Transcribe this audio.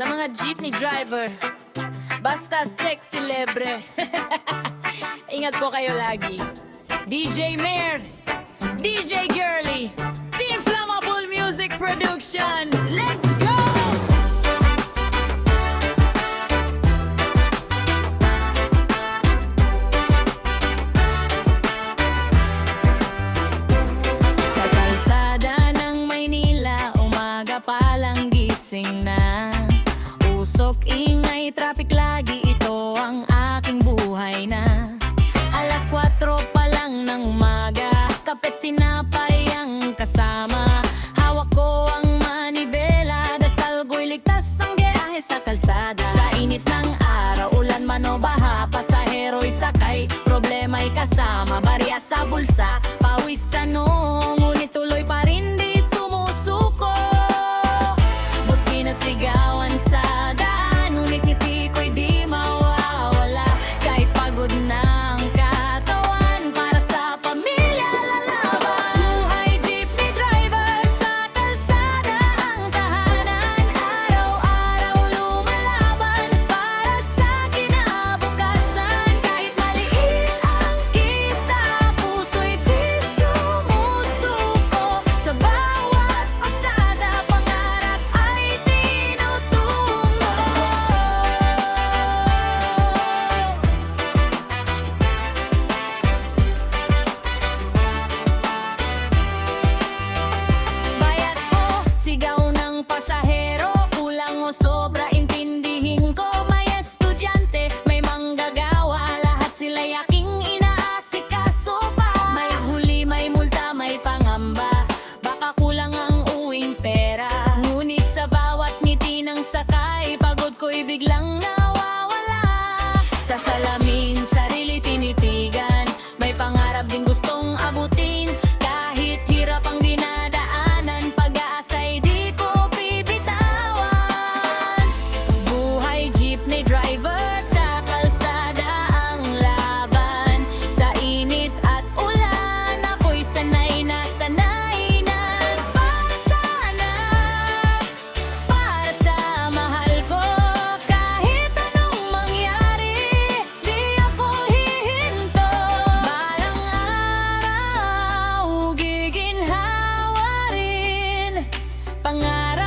Sa mga jeepney driver, basta sexy libre. Ingat po kayo lagi. DJ Mayor, DJ Girlie, Team Flammable Music Production. Let's go! Sa kalsada ng Maynila, umaga palang gising na. Usok, ingay, traffic lagi, ito ang aking buhay na. Alas 4 pa lang ng umaga, kape't tinapay ang kasama. Hawak ko ang manibela, dasal ko'y ligtas ang biyahe sa kalsada. Sa init ng araw, ulan man o baha, pasahero'y sakay, problema'y kasama. Barya sa bulsa, pawis sa noo, ngunit tuloy pa rin di sumusuko. Busin at sigawan sa daan, ngunit ngiti ko'y di mawawala. Kahit pagod na ang katawan, para sa pamilya lalaban. Buhay jeepney driver, sa kalsada ang tahanan. Araw-araw lumalaban, para sa kinabukasan. Kahit maliit ang kita, puso'y di sumusuko. Sa bawat pasada, pangarap ay tinutungo. Bayat ko, sigaw ng pasahero, kulang o sobra, intindihin ko. May estudyante, may manggagawa, lahat sila'y aking inaasikaso pa. May huli, may multa, may pangamba, baka kulang ang uwing pera. Ngunit sa bawat ngiti ng sakay, pagod ko'y biglang nawawala. Sa salamin, sarili tinitigan, may pangarap din gustong abutin. Kahit hirap ang dinadaanan, pag-aasa'y di ko bibitawan. Buhay jeepney driver, sa kalsada ang laban. Sa init at ulan, ako'y sanay na sanay na. Para sana, para sa mahal ko, kahit anong mangyari, di ako hihinto. Balang araw, giginhawa rin, pangarap